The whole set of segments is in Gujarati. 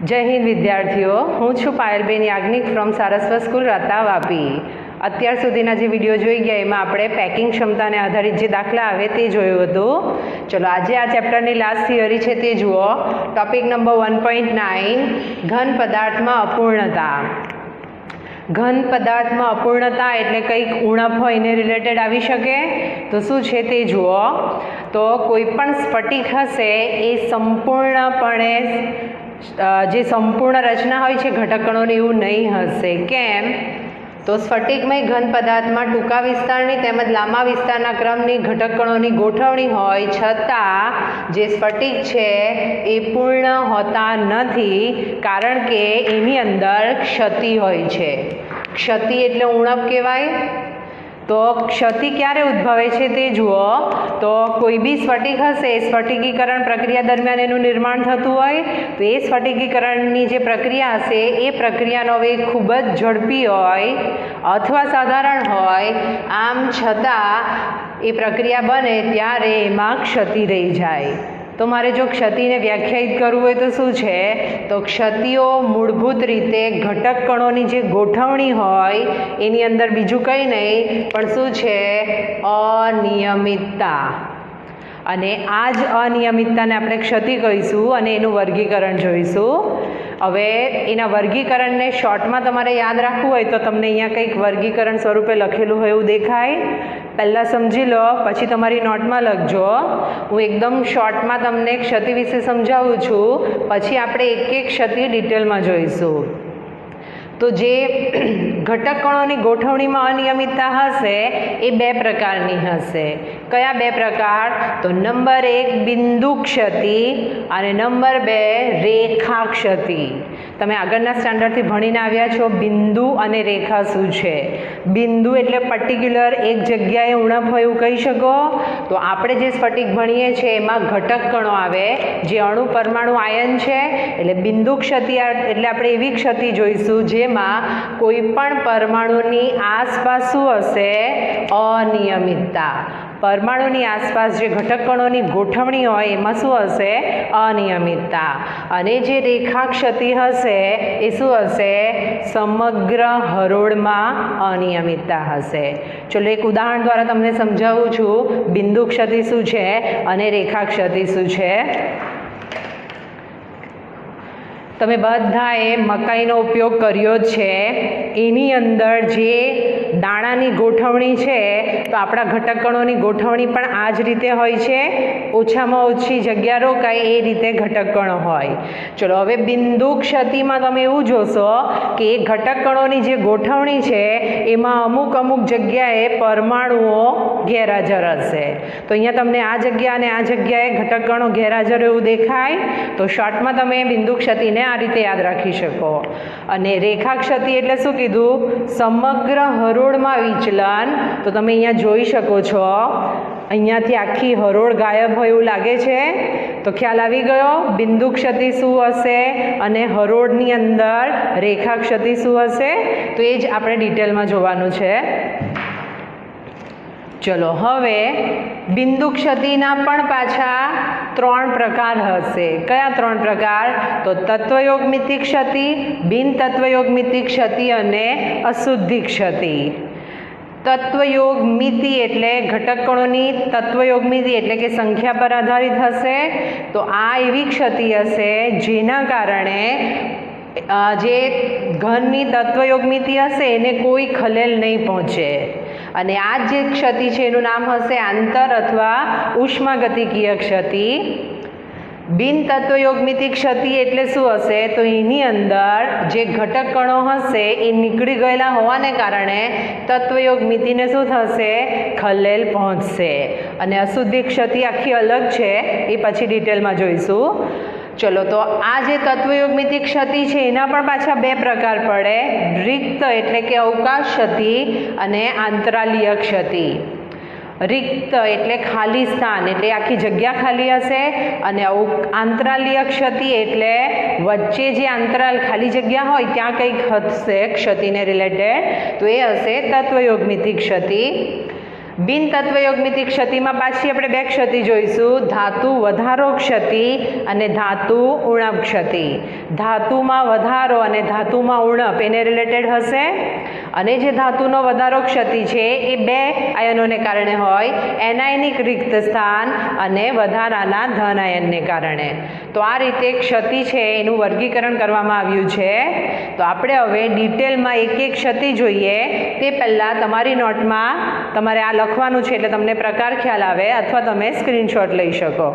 જય હિન્દ વિદ્યાર્થીઓ, હું છું પાયલબેન યાજ્ઞિક ફ્રોમ સારસ્વત સ્કૂલ રાતા વાપી. અત્યાર સુધીના જે વિડીયો જોઈ ગયા એમાં આપણે પેકિંગ ક્ષમતાને આધારિત જે દાખલા આવે તે જોયું હતું. ચલો આજે આ ચેપ્ટરની લાસ્ટ થિયરી છે તે જુઓ. ટોપિક નંબર 1.9 ઘન પદાર્થમાં અપૂર્ણતા. ઘન પદાર્થમાં અપૂર્ણતા એટલે કંઈક ઉણપ હોય એને રિલેટેડ આવી શકે. તો શું છે તે જુઓ. તો કોઈ પણ સ્ફટિક હશે એ સંપૂર્ણપણે જે સંપૂર્ણ રચના હોય છે ઘટકકણોની એવું નહીં હશે. કેમ? તો સ્ફટિકમય ઘન પદાર્થમાં ટૂંકા વિસ્તારની તેમજ લાંબા વિસ્તારના ક્રમની ઘટકકણોની ગોઠવણી હોય છતાં જે સ્ફટિક છે એ પૂર્ણ હોતા નથી, કારણ કે એની અંદર ક્ષતિ હોય છે. ક્ષતિ એટલે ઉણપ કહેવાય. તો ક્ષતિ ક્યારે ઉદ્ભવે છે તે જુઓ. તો કોઈ બી સ્ફટિક હશે, સ્ફટિકીકરણ પ્રક્રિયા દરમિયાન એનું નિર્માણ થતું હોય તો એ સ્ફટિકીકરણની જે પ્રક્રિયા હશે એ પ્રક્રિયાનો વેગ ખૂબ જ ઝડપી હોય અથવા સાધારણ હોય. આમ છતાં એ પ્રક્રિયા બને ત્યારે એમાં ક્ષતિ રહી જાય. તો મારે જો ક્ષતિને વ્યાખ્યાયિત કરવું હોય તો શું છે? તો ક્ષતિઓ મૂળભૂત રીતે ઘટકકણોની જે ગોઠવણી હોય એની અંદર બીજું કંઈ નહીં પણ શું છે? અનિયમિતતા. અને આ જ અનિયમિતતાને આપણે ક્ષતિ કહીશું અને એનું વર્ગીકરણ જોઈશું. હવે એના વર્ગીકરણને શોર્ટમાં તમારે યાદ રાખવું હોય તો તમને અહીંયા કંઈક વર્ગીકરણ સ્વરૂપે લખેલું હોય એવું દેખાય. પહેલાં સમજી લો, પછી તમારી નોટમાં લખજો. હું એકદમ શોર્ટમાં તમને ક્ષતિ વિશે સમજાવું છું, પછી આપણે એક એક ક્ષતિ ડિટેલમાં જોઈશું. તો જે ઘટકકણોની ગોઠવણીમાં અનિયમિતતા હશે એ બે પ્રકારની હશે. કયા બે પ્રકાર? તો નંબર 1 બિંદુ ક્ષતિ અને નંબર 2 રેખા ક્ષતિ. તમે આગળના સ્ટાન્ડર્ડથી ભણીને આવ્યા છો બિંદુ અને રેખા શું છે. બિંદુ એટલે પર્ટિક્યુલર એક જગ્યાએ ઉણપ હોય એવું કહી શકો. તો આપણે જે સ્ફટિક ભણીએ છીએ એમાં ઘટકકણો આવે જે અણુ પરમાણુ આયન છે. એટલે બિંદુ ક્ષતિ એટલે આપણે એવી ક્ષતિ જોઈશું જેમાં કોઈ પણ પરમાણુની આસપાસ શું હશે? અનિયમિતતા. પરમાણુની આસપાસ જે ઘટકકણોની ગોઠવણી હોય એમાં શું હશે? અનિયમિતતા. અને જે રેખા ક્ષતિ હશે એ શું હશે? સમગ્ર હરોળમાં અનિયમિતતા હશે. ચલો એક ઉદાહરણ દ્વારા તમને સમજાવું છું બિંદુ ક્ષતિ શું છે અને રેખા ક્ષતિ શું છે. તમે બધાએ મકાઈનો ઉપયોગ કર્યો છે. એની અંદર જે દાણાની ગોઠવણી છે તો આપણા ઘટકકણોની ગોઠવણી પણ આ જ રીતે હોય છે. ઓછામાં ઓછી જગ્યા રોકાય એ રીતે ઘટકકણો હોય. ચલો હવે બિંદુ ક્ષતિમાં તમે એવું જોશો કે એ ઘટકકણોની જે ગોઠવણી છે એમાં અમુક જગ્યાએ પરમાણુઓ ગેરહાજર હશે. તો અહીંયા તમને આ જગ્યા અને આ જગ્યાએ ઘટકકણો ગેરહાજર એવું દેખાય. તો શોર્ટમાં તમે બિંદુ ક્ષતિને આ રીતે યાદ રાખી શકો. અને રેખા ક્ષતિ એટલે શું કીધું? સમગ્ર હરોળમાં વિચલન. તો તમે અહીંયા જોઈ શકો છો અહીંયાથી આખી હરોળ ગાયબ હોય એવું લાગે છે. તો ખ્યાલ આવી ગયો બિંદુ ક્ષતિ શું હશે અને હરોળની અંદર રેખા ક્ષતિ શું હશે. તો એ જ આપણે ડિટેલમાં જોવાનું છે. ચલો હવે બિંદુ ક્ષતિના પણ પાછા 3 પ્રકાર હશે. કયા 3 પ્રકાર? તો તત્વયોગમિતિ ક્ષતિ, બિન તત્વયોગમિતિ ક્ષતિ અને અશુદ્ધિ ક્ષતિ. તત્વયોગમિતિ એટલે ઘટકકણોની તત્વયોગમિતિ એટલે કે સંખ્યા પર આધારિત હશે. તો આ એવી ક્ષતિ હશે જેના કારણે જે ઘનની તત્વયોગમિતિ હશે એને કોઈ ખલેલ નહીં પહોંચે. અને આ જે ક્ષતિ છે એનું નામ હશે આંતર અથવા ઉષ્માગતિકીય ક્ષતિ. બિન તત્વયોગમિતિ ક્ષતિ એટલે શું હશે? તો એની અંદર જે ઘટકકણો હશે એ નીકળી ગયેલા હોવાને કારણે તત્વયોગમિતિને શું થશે? ખલેલ પહોંચશે. અને અશુદ્ધિ ક્ષતિ આખી અલગ છે, એ પછી ડિટેલમાં જોઈશું. ચલો તો આ જે તત્વયોગમિતિ ક્ષતિ છે એના પણ પાછા 2 પ્રકાર પડે. રિક્ત એટલે કે અવકાશ ક્ષતિ અને આંતરાલીય ક્ષતિ. રિક્ત એટલે ખાલી સ્થાન એટલે આખી જગ્યા ખાલી હશે. અને આંતરાલીય ક્ષતિ એટલે વચ્ચે જે અંતરાલ ખાલી જગ્યા હોય ત્યાં કંઈક હશે ક્ષતિને રિલેટેડ. તો એ હશે તત્વયોગમિતિ ક્ષતિ. બિન તત્વયોગમિતિ ક્ષતિમાં પાછી આપણે બે ક્ષતિ જોઈશું, ધાતુ વધારો ક્ષતિ અને ધાતુ ઉણપ ક્ષતિ. ધાતુમાં વધારો અને ધાતુમાં ઉણપ એને રિલેટેડ હશે, અને જે ધાતુનો વધારો ક્ષતિ છે એ બે આયનોને કારણે હોય, એનાયનિક રિક્ત સ્થાન અને વધારાના ધન આયનને કારણે. તો આ રીતે ક્ષતિ છે એનું વર્ગીકરણ કરવામાં આવ્યું છે. તો આપણે હવે ડિટેલમાં એક એક ક્ષતિ જોઈએ તે પહેલાં તમારી નોટમાં તમારે આ લખવાનું છે એટલે તમને પ્રકાર ખ્યાલ આવે, અથવા તમે સ્ક્રીનશોટ લઈ શકો.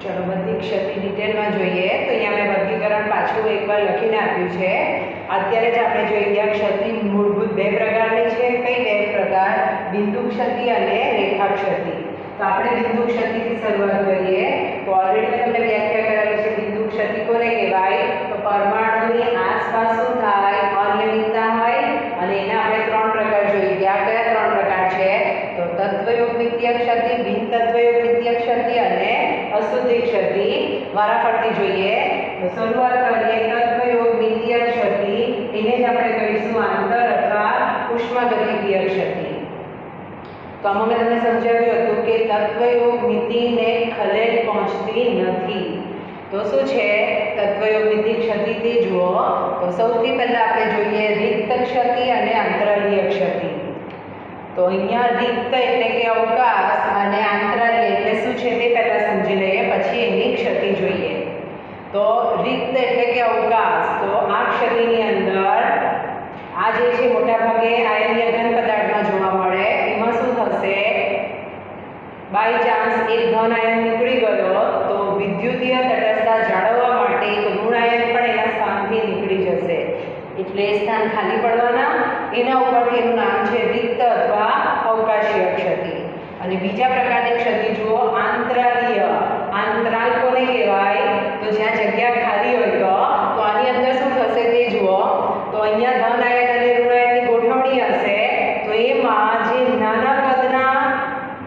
ચલો બધી ક્ષતિ ડિટેલમાં જોઈએ. તો અહીંયા મેં વર્ગીકરણ પાછું એકવાર લખીને આપ્યું છે. અત્યારે જ આપણે જોઈ ગયા ક્ષતિ મૂળભૂત બે પ્રકારની છે. કઈ બે પ્રકાર? બિંદુ ક્ષતિ અને રેખા ક્ષતિ. તો આપણે બિંદુ ક્ષતિથી શરૂઆત કરીએ. તો ઓલરેડી મેં તમને વ્યાખ્યા કરેલી છે. બિંદુ ક્ષતિ કોને કહેવાય? તો પરમાણુની આસપાસ શું થાય? અનિયમિતતા હોય, અને એના આપણે ત્રણ પ્રકાર જોઈ ગયા. કયા ત્રણ પ્રકાર છે? તો તત્વયોગમિતીય ક્ષતિ, બિન તત્વયોગમિતીય ક્ષતિ અને અશુદ્ધિ ક્ષતિ. વારાફરતી જોઈએ. તો શરૂઆત કરીએ તત્વયોગમિતીય ક્ષતિ. એને જ આપણે કહીશું આંતર અથવા ઉષ્માગતિકીય ક્ષતિ. તો આમાં મેં તમને સમજાવ્યું હતું કે તત્વયોગમિતિને ખલેલ પહોંચતી નથી. તો શું છે તત્વયોગમિતિ ક્ષતિ તે જુઓ. તો સૌથી પહેલા આપણે જોઈએ રિક્ત ક્ષતિ અને આંતરાલીય ક્ષતિ. તો અહીંયા રિક્ત એટલે કે અવકાશ અને આંતરાલીય એટલે શું છે તે પહેલા સમજી લઈએ, પછી એની ક્ષતિ જોઈએ. તો રિક્ત એટલે કે અવકાશ. તો આ ક્ષતિની અંદર આ જે છે મોટાભાગે આયનીય ઘન પદાર્થમાં જોવા મળે. એમાં શું થશે? બાય ચાન્સ એક ધન આયન નીકળી ગયો તો વિદ્યુતીય તટસ્થતા જાળવવા માટે એક ઋણ આયન પણ એના સ્થાનથી નીકળી જશે. એટલે એ સ્થાન ખાલી પડવાના. એના ઉપરથી એનું નામ છે રિક્ત અથવા અવકાશીય ક્ષતિ. અને બીજા પ્રકારની ક્ષતિ જુઓ આંતરાલીય. આંતરાલ કોને કહેવાય? તો જ્યાં જગ્યા ખાલી હોય તો આની અંદર શું થશે તે જુઓ. તો અહીંયા ધન આયન અને ઋણ આયનની ગોઠવણી હશે. તો એમાં જે નાના કદના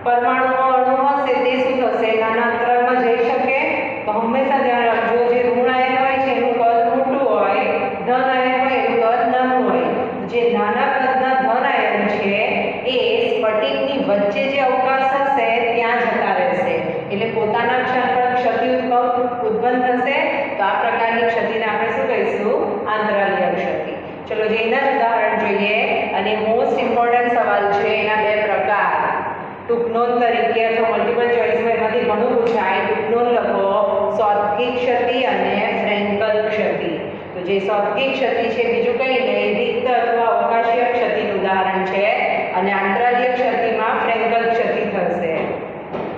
પરમાણુઓ અણુ હશે તે શું થશે? નાના અંતરાલમાં જઈ શકે. તો હંમેશા ધ્યાન રાખજો જે ઋણ આયન હોય છે એનું કદ મોટું હોય, ધન આયન હોય એનું કદ નાનું હોય. જે નાના કદના ધન આયન છે એ સ્ફટિકની વચ્ચે જે અવકાશ હશે ત્યાં જતા રહેશે. એટલે પોતાના ક્ષણ પર ક્ષતિ ઉત્પન્ન થશે. તો આ પ્રકારની ક્ષતિને આપણે શું કહીશું? આંતરાલીય ક્ષતિ. ચલો જે એના જ ઉદાહરણ જોઈએ. અને મોસ્ટ ઇમ્પોર્ટન્ટ સવાલ છે એના બે પ્રકાર. ટૂંકનોંધ તરીકે અથવા મલ્ટિપલ ચોઇસમાં એમાંથી ઘણું પૂછાય. ટૂંકનોંધ લખો શોધકી ક્ષતિ અને ફ્રેન્કલ ક્ષતિ. તો જે શોધકી ક્ષતિ છે બીજું કંઈ નહીં, રિક્ત અથવા અવકાશીય ક્ષતિનું ઉદાહરણ છે. અને આંતરાલીય ક્ષતિમાં ફ્રેન્કલ ક્ષતિ થશે.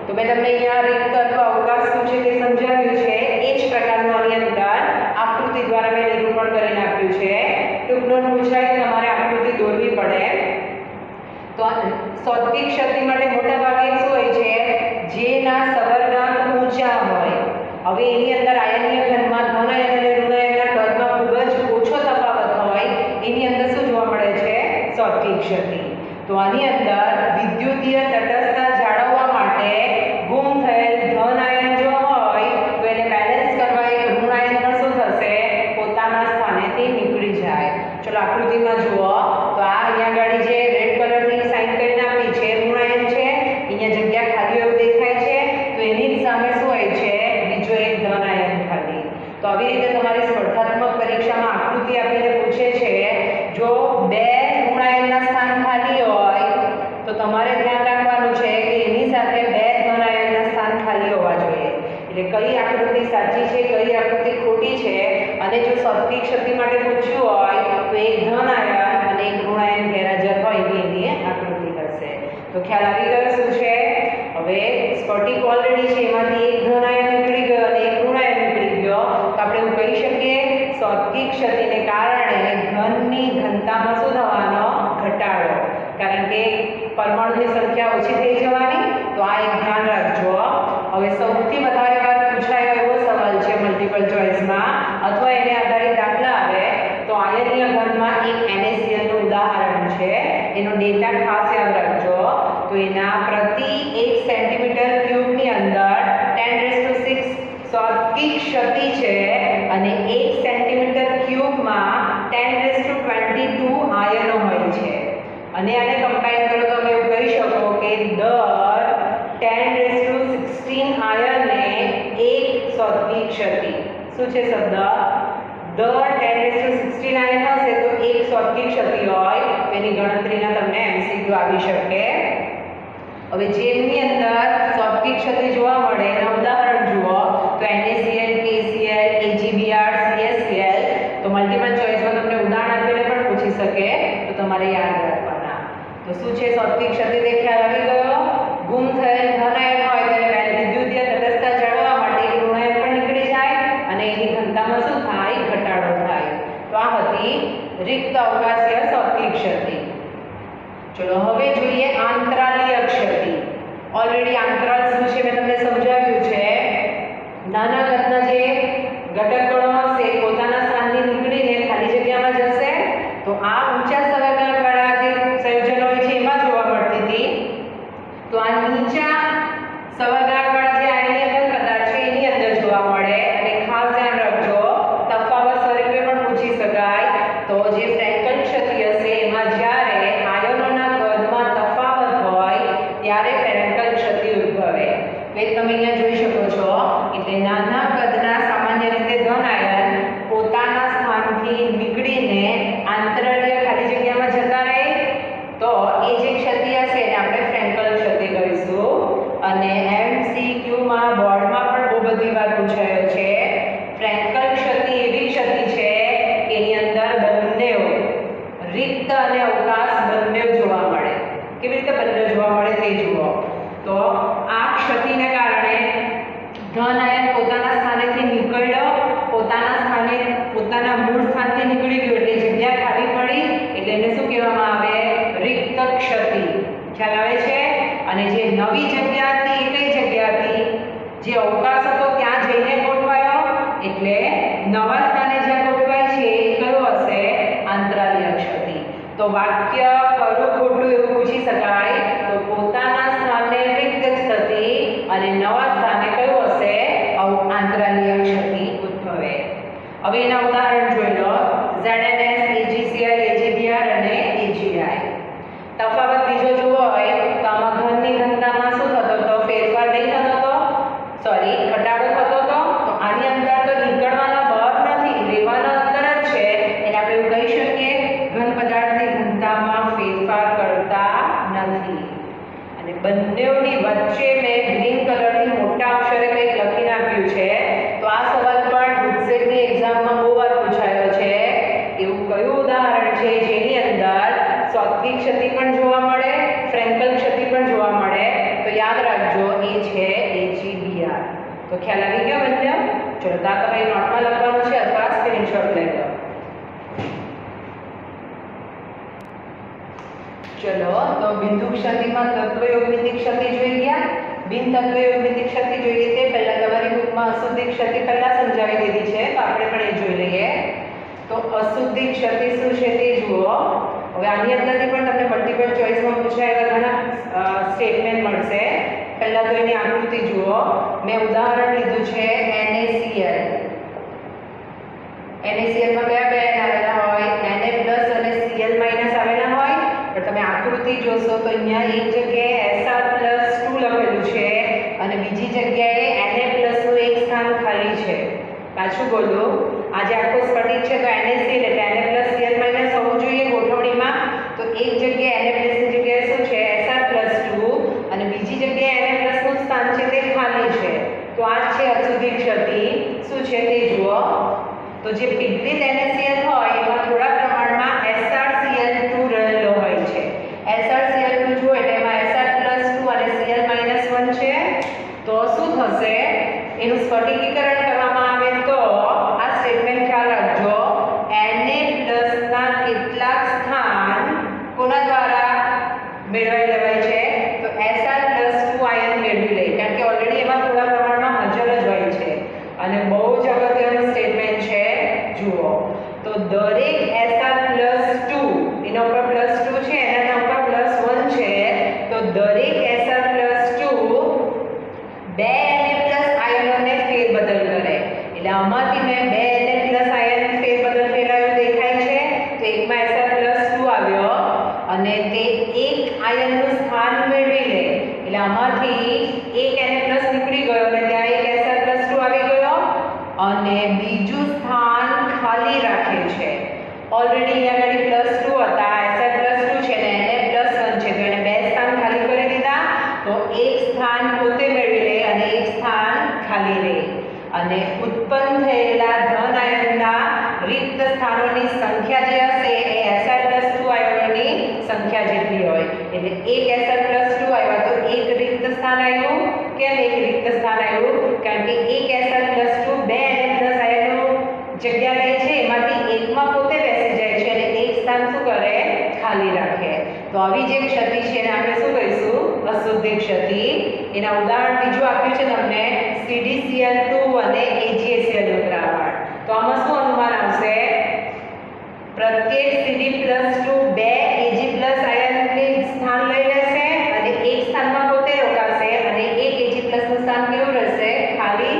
તો મેં તમને અહીંયા રિક્ત અથવા અવકાશ શું છે તે સમજાવ્યું છે. એ જ પ્રકારનું આની અંદર આકૃતિ દ્વારા મેં નિરૂપણ કરીને આપ્યું છે. ટૂંકનોંધ પૂછાય તમારે આકૃતિ દોરવી પડે. તો શોધકી ક્ષતિ માટે મોટા ભાગે શું હોય છે? જેના સવર્ગાંક ઊંચા હોય. હવે એની અંદર આયનીય ઘનમાં ધન આયન અને ઋણ આયનના કદમાં ખૂબ જ ઓછો તફાવત હોય. એની અંદર શું જોવા મળે છે? શોધકી ક્ષતિ. તો આની અંદર વિદ્યુતીય તટસ્થતા જાળવવા માટે ગુમ થયેલ ધન આયન જો હોય તો એને બેલેન્સ કરવા એક ઋણ આયન પણ શું થશે? પોતાના સ્થાનેથી નીકળી જાય. ચલો આકૃતિમાં જુઓ. તો આ અહીંયા ગાડી જે રેડ કલરથી સાઇન કરીને આપી છે ઋણ આયન છે. અહીંયા જગ્યા ખાલી એવું દેખાય છે. તો એની જ સામે શું હોય છે? બીજો એક ધન આયન ખાલી. તો આવી રીતે તમારી સ્પર્ધાત્મક પરીક્ષામાં આકૃતિ આપીને પૂછે છે. જો બે ઋણ આયનના સ્થાન ખાલી હોય તો તમારે ધ્યાન રાખવાનું છે કે એની સાથે બે ધન આયનના સ્થાન ખાલી હોવા જોઈએ. એટલે કઈ આકૃતિ સાચી છે, કઈ આકૃતિ ખોટી છે. અને જો શોધકી ક્ષતિ માટે પૂછ્યું હોય તો એક ધન આયન અને એક ઋણ આયન ગેરહાજર હોય એવી એની આકૃતિ હશે. તો ખ્યાલ આવી ગયો શું છે? હવે સ્ફટિક ઓલરેડી છે એમાંથી એક ધન આયન નીકળી ગયો અને એક ઋણ આયન નીકળી ગયો. તો આપણે એવું કહી શકીએ શોધકી ક્ષતિને કારણે ઘનની ઘનતામાં શું થવાનો? ઘટાડો. કારણ કે પરમાણુની સંખ્યા ઓછી થઈ જવાની. તો આ એક ધ્યાન રાખજો. હવે સૌથી વધારે વાર પૂછાયો એવો સવાલ છે મલ્ટિપલ ચોઇસમાં અથવા એને આધારિત દાખલા આવે તો આયનીય ઘનમાં એક NaCl નું ઉદાહરણ છે. એનો ડેટા ખાસ યાદ રાખજો. તો એના પ્રતિ 1 સેન્ટીમીટર ક્યુબની અંદર 10⁶ શોધકી ક્ષતિ છે અને 1 સેન્ટીમીટર ક્યુબમાં 10⁻² આયનો હોય છે અને આને કમ્બાઈન કરો તો તમે એવું કહી શકો કે દર 10⁻16 આયનને એક સ્વર્ગી ક્ષતિ. શું છે શબ્દ? દર 10⁻16 આયન હશે તો એક સ્વર્ગી ક્ષતિ હોય તો એની ગણતરીના તમને MCQ આવી શકે. હવે જેમની અંદર સ્વર્ગી ક્ષતિ જોવા મળે એના ઉદાહરણ જુઓ તો NaCl, KCl, AgBr, CaCl. તો મલ્ટિપલ ચોઇસમાં તમને ઉદાહરણ આપીને પણ પૂછી શકે તો તમારે યાદ રાખવાના. તો શું છે સ્વર્ગી ક્ષતિ? તે ખ્યાલ આવી ગયો. ગુમ થયેલ ધન આયન હોય ત્યારે વિદ્યુતીય તટસ્થતા જાળવવા માટે એક ઋણ આયન પણ નીકળી જાય અને એની ઘનતામાં શું થાય? ઘટાડો થાય. તો આ હતી રિક્ત અવકાશીય સ્વર્ગી ક્ષતિ. ચલો હવે જોઈએ આંતરાલીય ક્ષતિ. ઓલરેડી આંતરાલ શું છે મેં તમને સમજાવ્યું છે. નાના કદના જે ઘટક કણો હશે પોતાના સ્થાનથી નીકળીને ખાલી જગ્યામાં જશે. તો આ ઊંચા સળગવાળા જે સંયોજનો હોય છે એમાં જોવા મળતી હતી. તો આ નીચા સળગવાળા જે આયનીય ઘન પદાર્થ છે એની અંદર જોવા મળે અને ખાસ ધ્યાન રાખજો તફાવત સ્વરૂપે પણ પૂછી શકાય. તો જે ફ્રેન્કલ ક્ષતિ હશે એમાં જ્યારે આયનોના કદમાં તફાવત હોય ત્યારે ફ્રેન્કલ ક્ષતિ ઉદ્ભવે. એ તમે અહીંયા જોઈ શકો છો. એટલે નાના કદના સામાન્ય રીતે ધન આયન પોતાના સ્થાનથી નીકળીને આંતરાલીય ખાલી જગ્યામાં જતા રહે તો એ જે ક્ષતિ હશે એને આપણે ફ્રેન્કલ ક્ષતિ કહીશું. અને MCQ માં બોર્ડમાં પણ બહુ બધી વાર પૂછાયો છે. ફ્રેન્કલ ક્ષતિ એવી ક્ષતિ છે કે એની અંદર બંને રિક્ત અને અવકાશ બંને જોવા મળે. કેવી રીતે બંને જોવા મળે તે જુઓ. તો આ ક્ષતિને કારણે ધન આયન પોતાના સ્થાનેથી નીકળ્યો, પોતાના મૂળ સ્થાનથી નીકળી ગયો એટલે જગ્યા ખાલી પડી એટલે એને શું કહેવામાં આવે? રિક્ત ક્ષતિ. ખ્યાલ આવે છે? અને જે નવી જગ્યા હતી એ કઈ જગ્યા હતી? જે અવકાશ હતો ત્યાં જઈને ગોઠવાયો એટલે નવા સ્થાને જ્યાં ગોઠવાય છે એ કયો હશે? આંતરાલીય ક્ષતિ. તો વાક્ય ખરું ખોટું એવું પૂછી શકાય તો પોતાના સ્થાને રિક્ત ક્ષતિ અને નવા સ્થાને કયું હશે? આંતરાલીય ક્ષતિ ઉદ્ભવે. હવે એના ઉદાહરણ જોઈ લો. ZnS, AgCl, AgBr અને AgI. તફાવત બીજો જોવો હોય તો આમાં ઘનની ઘનતામાં શું થતો હતો? ફેરફાર નહીં થતો હતો, સોરી ઘટાડો થતો હતો. તો આની અંદર તો નીકળવાના બળ નથી, રહેવાના અંદર જ છે એટલે આપણે એવું કહી શકીએ ઘન પદાર્થની ઘનતામાં ફેરફાર કરતા નથી. અને બંનેની વચ્ચે મેં ગ્રીન કલરથી મોટા અક્ષરે કંઈક લખીને આપ્યું છે. તો આ સવાલ પણ ગુજસેટની એક્ઝામમાં બહુ વાર પૂછાયો છે. એવું કયું ઉદાહરણ છે જેની અંદર સ્વર્ગી ક્ષતિ પણ જોવા મળે, ફ્રેન્કલ ક્ષતિ પણ જોવા મળે? તો યાદ રાખજો એ છે AgBr. તો ખ્યાલ આવી ગયો બંને? ચલો તો આ તમારી નોટમાં લખવાનું છે અથવા સ્ક્રીનશોટ લઈ લો. ચલો તો બિંદુ ક્ષતિમાં તત્વયોગમિતિ ક્ષતિ જોઈ ગયા. બિન તત્વયોગમિતિ ક્ષતિ જોઈએ તે પહેલા તમારી બુકમાં અશુદ્ધિ ક્ષતિ પહેલા સમજાવી દીધી છે તો આપણે પણ એ જોઈ લઈએ. તો અશુદ્ધિ ક્ષતિ શું છે તે જુઓ. હવે આની અંદરથી પણ તમને મલ્ટિપલ ચોઇસમાં પૂછાયેલા ઘણા સ્ટેટમેન્ટ મળશે. પહેલા તો એની આકૃતિ જુઓ. મેં ઉદાહરણ લીધું છે NaCl. NaCl માં કયા બે આવેલા હોય? Na+ અને Cl- આવેલા હોય. પણ તમે આકૃતિ જોશો તો અહીંયા એક જગ્યાએ Sr+2 લખેલું છે અને બીજી જગ્યાએ Na+ નું એક સ્થાન ખાલી છે. પાછું બોલું, આ જે આખો સ્ફટિક છે તો NaCl એટલે Na+ Cl- હોવું જોઈએ ગોઠવણીમાં. તો એક જગ્યાએ Na+ ની જગ્યાએ શું છે? Sr+2 અને બીજી જગ્યાએ Na+ નું સ્થાન છે તે ખાલી છે. તો આ છે અશુદ્ધિ ક્ષતિ. શું છે તે જુઓ. તો જે પીગળિત NaCl હોય એમાં થોડા પ્રમાણમાં SrCl2 રહેલો હોય છે. SrCl2 જુઓ એટલે એમાં Sr+2 અને Cl-1 છે. તો શું થશે? એનું સ્ફટિકીકરણ કરવામાં આવે તો આ સ્ટેટમેન્ટ ખ્યાલ રાખજો. Na+ ના કેટલાક સ્થાન કોના દ્વારા મેળવી લેવાય છે? તો Sr+2 આયન મેળવી લે કારણ કે ઓલરેડી એમાં થોડા પ્રમાણમાં હાજર જ હોય છે. અને બહુ જ અગત્યનું સ્ટેટમેન્ટ છે જુઓ. તો દરેક Sr+2 એના ઉપર +2 છે એના ઉપર +1 છે. તો દરેક Sr+2 બે Na+ આયનોને ફેરબદલ કરે. એટલે આમાંથી મેં બે Na+ આયન ફેરબદલ ફેલાયું દેખાય છે. તો એકમાં Sr+2 આવ્યું અને બીજું સ્થાન ખાલી રાખે છે. ઓલરેડી અહીંયા આગળ +2 હતા, Sl+2 છે ને Na+1 છે, તો એને બે સ્થાન ખાલી કરી દીધા. તો એક સ્થાન પોતે મેળવી લે અને એક સ્થાન ખાલી રહે. અને ઉત્પન્ન થયેલા ધન આયનના રિક્ત સ્થાનોની સંખ્યા જે હશે એ Sl+2 આયનોની સંખ્યા જેટલી હોય. એટલે એક Sl+2 આવ્યા તો એક રિક્ત સ્થાન આવ્યું. કેમ એક રિક્ત સ્થાન આવ્યું? કારણ કે એક Sl+2 બે Na+ આયનો જગ્યા લે છે, એમાંથી એકમાં પોતે બેસી જાય છે અને એક સ્થાન શું કરે? ખાલી રાખે. તો આવી જે ક્ષતિ છે એને આપણે શું કહીશું? અશુદ્ધિ ક્ષતિ. એના ઉદાહરણ બીજું આપ્યું છે તમને CdCl2 અને AgCl દ્રાવણ. તો આમાં શું અનુમાન આવશે? પ્રત્યેક Cd+2 બે Ag+ આયનને સ્થાન લઈ લેશે અને એક સ્થાનમાં પોતે રોકાશે અને એક Ag+ નું સ્થાન કેવું રહેશે? ખાલી.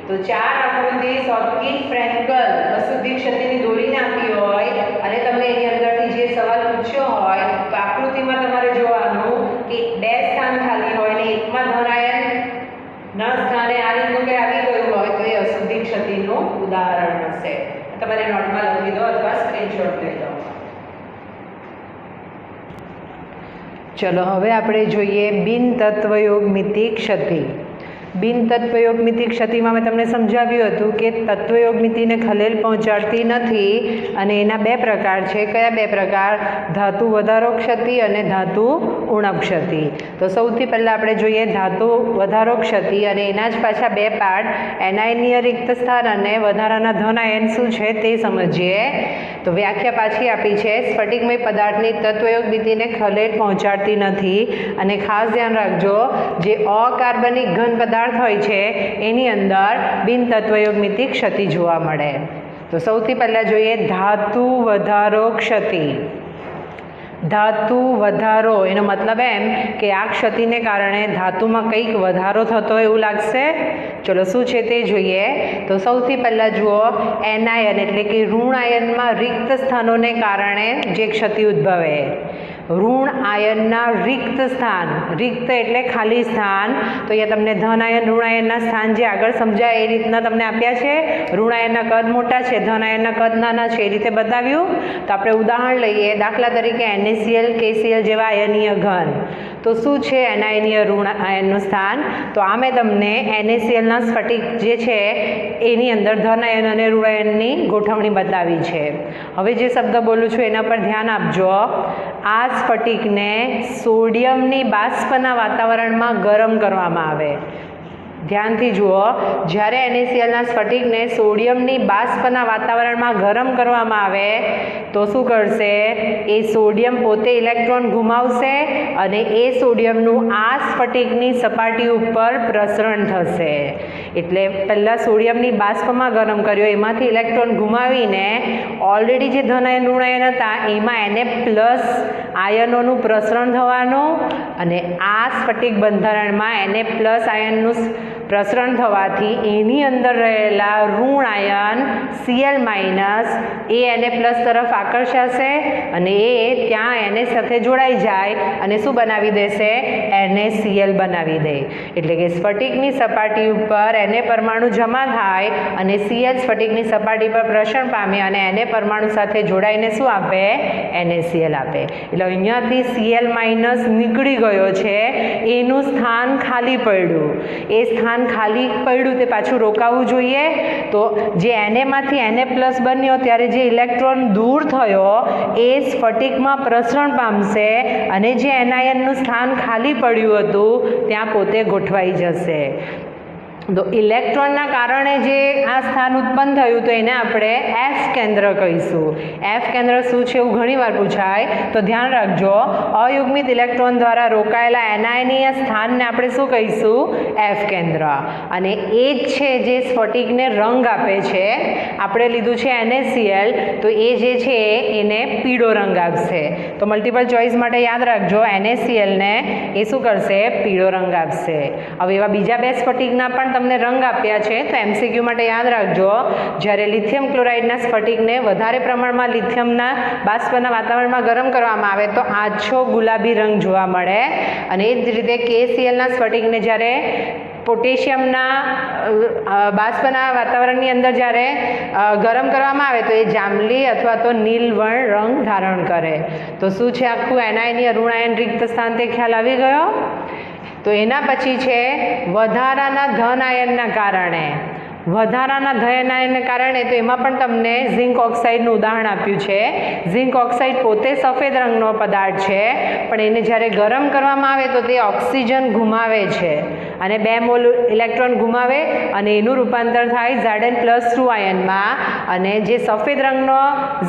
તો ચાર આકૃતિ સૌકિટ ફ્રેન્કલ અશુદ્ધિ ક્ષતિની દોરીને આપી હોય અને તમને એની અંદરથી જે સવાલ પૂછ્યો હોય તો આકૃતિમાં તમારે જોવાનું કે બે સ્થાન ખાલી હોય ને એકમાં ધન આયન ના સ્થાને આ રીતનું કંઈ આવી ગયું હોય તો એ અશુદ્ધિ ક્ષતિનું ઉદાહરણ હશે. તમારે નોટમાં લખી દો અથવા સ્ક્રીનશોટ લઈ લો. ચલો હવે આપણે જોઈએ બિન તત્વયોગમિતિ ક્ષતિ. બિન તત્વયોગમિતિ ક્ષતિમાં મેં તમને સમજાવ્યું હતું કે તત્વયોગમિતિને ખલેલ પહોંચાડતી નથી અને એના બે પ્રકાર છે. કયા બે પ્રકાર? ધાતુ વધારો ક્ષતિ અને ધાતુ ઉણપ ક્ષતિ. તો સૌથી પહેલાં આપણે જોઈએ ધાતુ વધારો ક્ષતિ અને એના જ પાછા બે પાર્ટ એનાયનીય રિક્ત સ્થાન અને વધારાના ધન આયન શું છે તે સમજીએ. તો વ્યાખ્યા પાછી આપી છે સ્ફટિકમય પદાર્થની તત્વયોગમિતિને ખલેલ પહોંચાડતી નથી. અને ખાસ ધ્યાન રાખજો જે અકાર્બનિક ઘન પદાર્થ હોય છે એની અંદર બિન તત્વયોગમિતિ ક્ષતિ જોવા મળે. તો સૌથી પહેલાં જોઈએ ધાતુ વધારો ક્ષતિ. ધાતુ વધારો એનો મતલબ એમ કે આ ક્ષતિને કારણે ધાતુમાં કંઈક વધારો થતો એવું લાગશે. ચલો શું છે તે જોઈએ. તો સૌથી પહેલાં જુઓ એનાયન એટલે કે ઋણ આયનમાં રિક્ત સ્થાનોને કારણે જે ક્ષતિ ઉદ્ભવે. ઋણ આયનના રિક્ત સ્થાન, રિક્ત એટલે ખાલી સ્થાન. તો અહીંયા તમને ધન આયન ઋણ આયનના સ્થાન જે આગળ સમજાય એ રીતના તમને આપ્યા છે. ઋણ આયનના કદ મોટા છે, ધન આયનના કદ નાના છે, એ રીતે બતાવ્યું. તો આપણે ઉદાહરણ લઈએ. દાખલા તરીકે NaCl KCl જેવા આયનીય ઘન. તો શું છે એનાયનીય ઋણ આયનનું સ્થાન? તો આ મેં તમને NaClના સ્ફટિક જે છે એની અંદર ધન આયન અને ઋણ આયનની ગોઠવણી બતાવી છે. હવે જે શબ્દ બોલું છું એના પર ધ્યાન આપજો. આ સ્ફટિકને સોડિયમની બાષ્પના વાતાવરણમાં ગરમ કરવામાં આવે. ધ્યાનથી જુઓ, જ્યારે NaClના સ્ફટિકને સોડિયમની બાષ્પના વાતાવરણમાં ગરમ કરવામાં આવે તો શું કરશે? એ સોડિયમ પોતે ઇલેક્ટ્રોન ગુમાવશે અને એ સોડિયમનું આ સ્ફટિકની સપાટી ઉપર પ્રસરણ થશે. એટલે પહેલાં સોડિયમની બાષ્પમાં ગરમ કર્યો, એમાંથી ઇલેક્ટ્રોન ગુમાવીને ઓલરેડી જે ધન આયન ઋણ આયન હતા એમાં Na+ આયનોનું પ્રસરણ થવાનું અને આ સ્ફટિક બંધારણમાં Na+ આયનનું પ્રસરણ થવાથી એની અંદર રહેલા ઋણ આયન Cl- એ Na+ તરફ આકર્ષાશે અને એ ત્યાં Na સાથે જોડાઈ જાય અને શું બનાવી દેશે? NaCl બનાવી દે. એટલે કે સ્ફટિકની સપાટી ઉપર Na પરમાણુ જમા થાય અને Cl સ્ફટિકની સપાટી પર પ્રસરણ પામે અને Na પરમાણુ સાથે જોડાઈને શું આપે? NaCl આપે. એટલે અહીંયાથી Cl- નીકળી ગયો છે, એનું સ્થાન ખાલી પડ્યું. એ સ્થાન ખાલી પડ્યું તે પાછું રોકાવું જોઈએ. તો જે Na-માંથી Na+ બન્યો ત્યારે જે ઇલેક્ટ્રોન દૂર થયો એ સ્ફટિકમાં પ્રસરણ પામશે અને જે એનાયનનું સ્થાન ખાલી પડ્યું હતું ત્યાં પોતે ગોઠવાઈ જશે. તો ઇલેક્ટ્રોનના કારણે જે આ સ્થાન ઉત્પન્ન થયું તો એને આપણે F કેન્દ્ર કહીશું. F કેન્દ્ર શું છે એવું ઘણીવાર પૂછાય, તો ધ્યાન રાખજો. અયુગ્મિત ઇલેક્ટ્રોન દ્વારા રોકાયેલા એનાયનીય સ્થાનને આપણે શું કહીશું? F કેન્દ્ર. અને એ જ છે જે સ્ફટિકને રંગ આપે છે. આપણે લીધું છે NaCl, તો એ જે છે એને પીળો રંગ આપશે. તો મલ્ટિપલ ચોઇસ માટે યાદ રાખજો, NaClને એ શું કરશે? પીળો રંગ આપશે. હવે એવા બીજા બે સ્ફટિકના પણ તમને રંગ આપ્યા છે, તો MCQ માટે યાદ રાખજો. જ્યારે લિથિયમ ક્લોરાઇડના સ્ફટિકને વધારે પ્રમાણમાં લિથિયમના બાષ્પના વાતાવરણમાં ગરમ કરવામાં આવે તો આછો ગુલાબી રંગ જોવા મળે અને એ જ રીતે KClના સ્ફટિકને જ્યારે પોટેશિયમના બાષ્પના વાતાવરણની અંદર જ્યારે ગરમ કરવામાં આવે તો એ જાંબલી અથવા તો નીલ રંગ ધારણ કરે. તો શું છે આખું એનાયનીય ઋણાયન રિક્ત સ્થાન તે ખ્યાલ આવી ગયો. તો એના પછી છે વધારાના ધન આયનના કારણે. વધારાના ધન આયનને કારણે તો એમાં પણ તમને ઝિંક ઓક્સાઇડનું ઉદાહરણ આપ્યું છે. ઝિંક ઓક્સાઇડ પોતે સફેદ રંગનો પદાર્થ છે, પણ એને જ્યારે ગરમ કરવામાં આવે તો તે ઓક્સિજન ગુમાવે છે અને 2 મોલ ઇલેક્ટ્રોન ગુમાવે અને એનું રૂપાંતર થાય Zn+2 આયનમાં, અને જે સફેદ રંગનો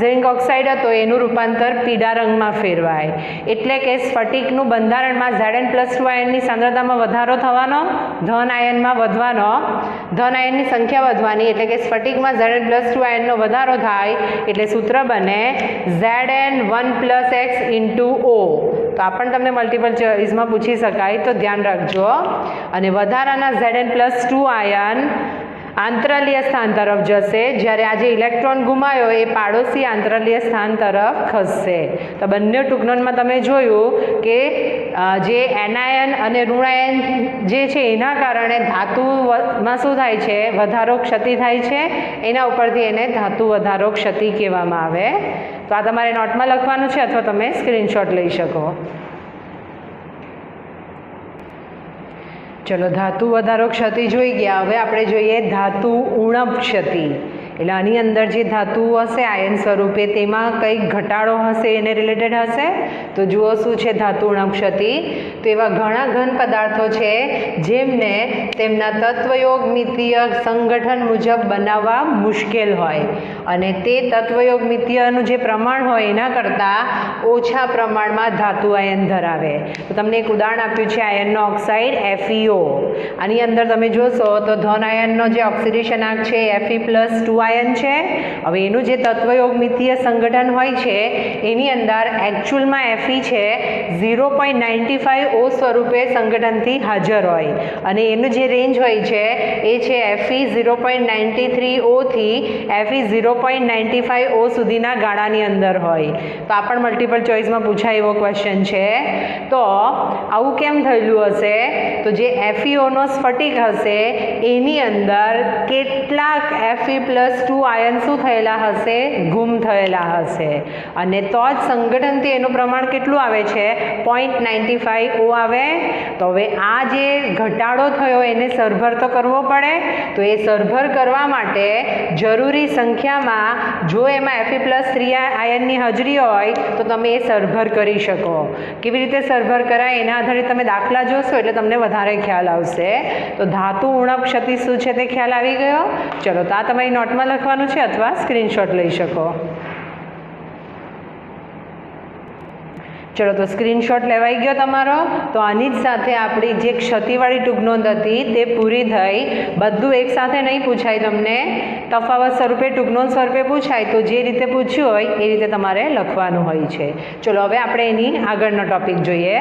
ઝિંક ઓક્સાઇડ હતો એનું રૂપાંતર પીળા રંગમાં ફેરવાય. એટલે કે સ્ફટિકનું બંધારણમાં Zn+2 આયનની સાંદ્રતામાં વધારો થવાનો, ધન આયનમાં વધવાનો, ધન આયનની સંખ્યા વધવાની, એટલે કે સ્ફટિકમાં Zn+2 આયનનો વધારો થાય એટલે સૂત્ર બને Zn1+x × O. તો આ પણ તમને મલ્ટિપલ ચોઇસમાં પૂછી શકાય, તો ધ્યાન રાખજો. અને વધારાના Zn+2 આયન આંતરાલીય સ્થાન તરફ જશે, જ્યારે આ જે ઇલેક્ટ્રોન ગુમાયો એ પાડોશી આંતરાલીય સ્થાન તરફ ખસશે. તો બંને ટૂંકનોટમાં તમે જોયું કે જે એનાયન અને ઋણાયન જે છે એના કારણે ધાતુમાં શું થાય છે, વધારો ક્ષતિ થાય છે. એના ઉપરથી એને ધાતુ વધારો ક્ષતિ કહેવામાં આવે. તો આ તમારે નોટમાં લખવાનું છે અથવા તમે સ્ક્રીનશોટ લઈ શકો. ચલો, ધાતુ વધારો ક્ષતિ જોઈ ગયા. હવે આપણે જોઈએ ધાતુ ઉણપ ક્ષતિ. એટલે આની અંદર જે ધાતુ હશે આયન સ્વરૂપે તેમાં કંઈક ઘટાડો હશે, એને રિલેટેડ હશે. તો જુઓ શું છે ધાતુ ઉણપ ક્ષતિ. તો એવા ઘણા ઘન પદાર્થો છે જેમને તેમના તત્વયોગમિતીય સંગઠન મુજબ બનાવવા મુશ્કેલ હોય, અને તે તત્વયોગમિતીયનું જે પ્રમાણ હોય એના કરતાં ઓછા પ્રમાણમાં ધાતુ આયન ધરાવે. તો તમને એક ઉદાહરણ આપ્યું છે આયનનો ઓક્સાઇડ FeO. આની અંદર તમે જોશો તો ધન આયનનો જે ઓક્સિડેશન આંક છે Fe+2 આયન છે. હવે એનું જે તત્વયોગમિતીય સંગઠન હોય છે એની અંદર એકચ્યુઅલમાં Fe છે 0.95 O સ્વરૂપે સંગઠનથી હાજર હોય, અને એનું જે રેન્જ હોય છે એ છે Fe 0.93 O થી Fe 0.95 O સુધીના ગાળાની અંદર હોય. તો આ પણ મલ્ટિપલ ચોઇસમાં પૂછાય એવો ક્વેશ્ચન છે. તો આવું કેમ થયેલું હશે? તો જે FeO નો સ્ફટિક હશે એની અંદર કેટલાક Fe+2 આયન શું થયેલા હશે? ગુમ થયેલા હશે, અને તો જ સંગઠનથી એનું પ્રમાણ કેટલું આવે છે? 0.95 O આવે. તો હવે આ જે ઘટાડો થયો એને સરભર તો કરવો પડે. તો એ સરભર કરવા માટે જરૂરી સંખ્યામાં જો એમાં Fe+3 આયનની હાજરી હોય તો તમે એ સરભર કરી શકો. કેવી રીતે સરભર કરાય એના આધારે તમે દાખલા જોશો એટલે તમને વધારે ખ્યાલ આવશે. તો ધાતુ ઉણપ ક્ષતિ શું છે તે ખ્યાલ આવી ગયો. ચલો, તો આ તમારી નોટમાં લખવાનું છે અથવા સ્ક્રીનશોટ લઈ શકો. ચલો, તો સ્ક્રીનશોટ લેવાઈ ગયો તમારો. તો આની જ સાથે આપણી જે ક્ષતિવાળી ટૂંકનોંધ હતી તે પૂરી થઈ. બધું એકસાથે નહીં પૂછાય, તમને તફાવત સ્વરૂપે ટૂંકનોંધ સ્વરૂપે પૂછાય. તો જે રીતે પૂછ્યું હોય એ રીતે તમારે લખવાનું હોય છે. ચલો, હવે આપણે એની આગળનો ટોપિક જોઈએ.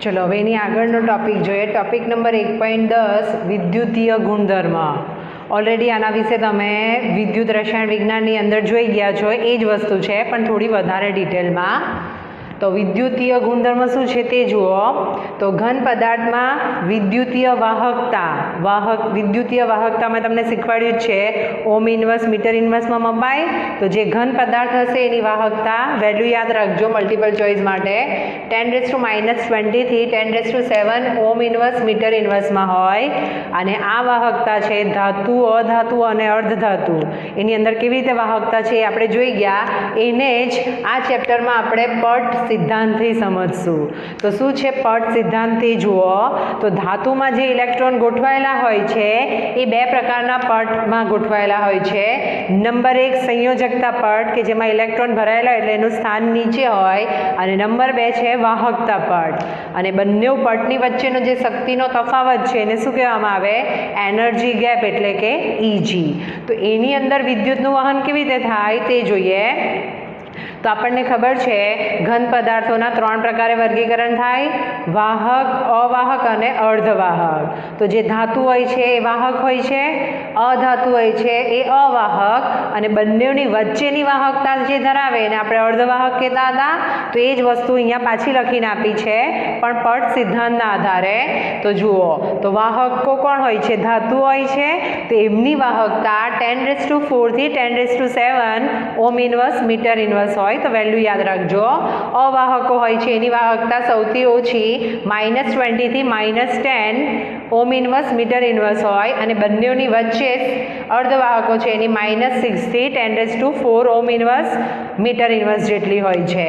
ચલો, હવે એની આગળનો ટોપિક જોઈએ. ટોપિક નંબર 1.10 વિદ્યુતીય ગુણધર્મ. ઓલરેડી આના વિશે તમે વિદ્યુત રસાયણ વિજ્ઞાનની અંદર જોઈ ગયા છો. એ જ વસ્તુ છે પણ થોડી વધારે ડિટેલમાં. તો વિદ્યુતીય ગુણધર્મ શું છે તે જુઓ. તો ઘન પદાર્થમાં વિદ્યુતીય વાહકતામાં તમને શીખવાડ્યું છે ઓમ ઇન્વર્સ મીટર ઇન્વર્સમાં મપાય. તો જે ઘન પદાર્થ હશે એની વાહકતા વેલ્યુ યાદ રાખજો મલ્ટિપલ ચોઇસ માટે 10⁻20 થી 10⁷ ઓમ ઇન્વર્સ મીટર ઇન્વર્સમાં હોય. અને આ વાહકતા છે ધાતુ, અધાતુ અને અર્ધધાતુ એની અંદર કેવી રીતે વાહકતા છે એ આપણે જોઈ ગયા. એને જ આ ચેપ્ટરમાં આપણે પટ સિદ્ધાંતથી સમજશું. તો શું છે પટ સિદ્ધાંતથી જુઓ. તો ધાતુમાં જે ઇલેક્ટ્રોન ગોઠવાયેલા હોય છે એ 2 પ્રકારના પટમાં ગોઠવાયેલા હોય છે. નંબર 1 સંયોજકતા પટ કે જેમાં ઇલેક્ટ્રોન ભરાયેલા એટલે એનું સ્થાન નીચે હોય, અને નંબર 2 છે વાહકતા પટ. અને બંને પટની વચ્ચેનો જે શક્તિનો તફાવત છે એને શું કહેવામાં આવે? એનર્જી ગેપ, એટલે કે EG. તો એની અંદર વિદ્યુતનું વહન કેવી રીતે થાય તે જોઈએ. તો આપણને ખબર છે ઘન પદાર્થોના 3 પ્રકારે વર્ગીકરણ થાય: વાહક, અવાહક અને અર્ધવાહક. તો જે ધાતુ હોય છે એ વાહક હોય છે, અધાતુ હોય છે એ અવાહક, અને બંનેની વચ્ચેની વાહકતા જે ધરાવે એને આપણે અર્ધવાહક કહેતા હતા. તો એ જ વસ્તુ અહીંયા પાછી લખીને આપી છે પણ પટ સિદ્ધાંતના આધારે. તો જુઓ, તો વાહકો કોણ હોય છે? ધાતુ હોય છે. તો એમની વાહકતા 10⁴ થી 10⁷ ઓમ ઇન્વર્સ મીટર ઇન્વર્સ હોય. તો વેલ્યુ યાદ રાખજો. અવાહકો હોય છે એની વાહકતા સૌથી ઓછી -20 થી -10 ઓમ ઇન્વર્સ મીટર ઇન્વર્સ હોય, અને બંનેની વચ્ચે અર્ધવાહકો છે એની -6 થી 10⁴ ઓમ ઇન્વર્સ મીટર ઇન્વર્સ જેટલી હોય છે.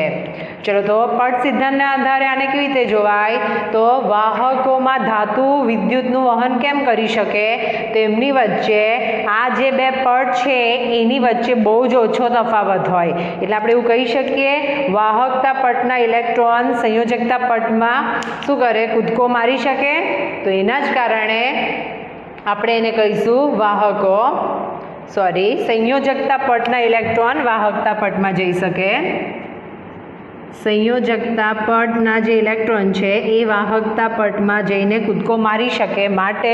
ચલો, તો પટ સિદ્ધાંતના આધારે આને કેવી રીતે જોવાય? તો વાહકોમાં ધાતુ વિદ્યુતનું વહન કેમ કરી શકે? તો એમની વચ્ચે આ જે બે પટ છે એની વચ્ચે બહુ જ ઓછો તફાવત હોય. એટલે આપણે એવું કહી શકીએ વાહકતા પટના ઇલેક્ટ્રોન સંયોજકતા પટમાં શું કરે? કૂદકો મારી શકે. તો એના જ કારણે આપણે એને કહીશું વાહકો, સંયોજકતા પટના ઇલેક્ટ્રોન વાહકતા પટમાં જઈ શકે. સંયોજકતા પટના જે ઇલેક્ટ્રોન છે એ વાહકતા પટમાં જઈને કૂદકો મારી શકે, માટે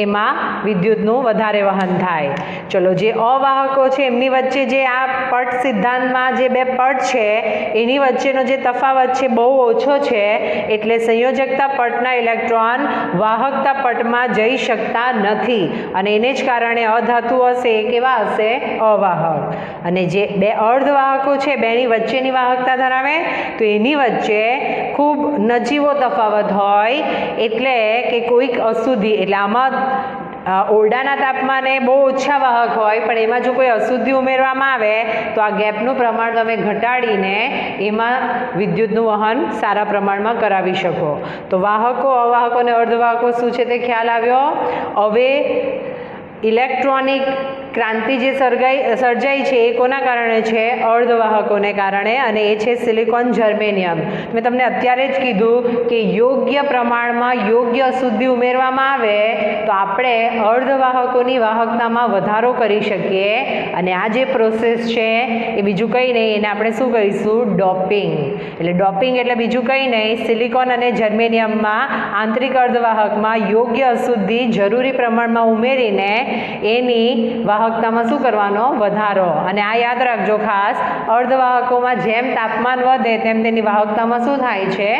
એમાં વિદ્યુતનું વધારે વહન થાય. ચલો, જે અવાહકો છે એમની વચ્ચે જે આ પટ સિદ્ધાંતમાં જે બે પટ છે એની વચ્ચેનો જે તફાવત છે બહુ ઓછો છે, એટલે સંયોજકતા પટના ઇલેક્ટ્રોન વાહકતા પટમાં જઈ શકતા નથી, અને એને જ કારણે અધાતુ હશે એ કેવા હશે? અવાહક. અને જે બે અર્ધવાહકો છે બેની વચ્ચેની વાહકતા ધરાવે, તો એની વચ્ચે ખૂબ નજીવો તફાવત હોય, એટલે કે કોઈક અશુદ્ધિ, એટલે આમાં ઓરડાના તાપમાને બહુ ઓછા વાહક હોય પણ એમાં જો કોઈ અશુદ્ધિ ઉમેરવામાં આવે તો આ ગેપનું પ્રમાણ તમે ઘટાડીને એમાં વિદ્યુતનું વહન સારા પ્રમાણમાં કરાવી શકો. તો વાહકો, અવાહકો અને અર્ધવાહકો શું છે તે ખ્યાલ આવ્યો. હવે ઇલેક્ટ્રોનિક ક્રાંતિ જે સર્જાઈ છે એ કોના કારણે છે? અર્ધવાહકોને કારણે, અને એ છે સિલિકોન, જર્મેનિયમ. મેં તમને અત્યારે જ કીધું કે યોગ્ય પ્રમાણમાં યોગ્ય અશુદ્ધિ ઉમેરવામાં આવે તો આપણે અર્ધવાહકોની વાહકતામાં વધારો કરી શકીએ, અને આ જે પ્રોસેસ છે એ બીજું કંઈ નહીં, એને આપણે શું કહીશું? ડોપિંગ. એટલે ડોપિંગ એટલે બીજું કંઈ નહીં, સિલિકોન અને જર્મેનિયમમાં આંતરિક અર્ધવાહકમાં યોગ્ય અશુદ્ધિ જરૂરી પ્રમાણમાં ઉમેરીને એની વાહકતામાં શું કરવાનો? વધારો. અને આ યાદ રાખજો ખાસ, અર્ધવાહકોમાં જેમ તાપમાન વધે તેમ તેની વાહકતામાં શું થાય છે?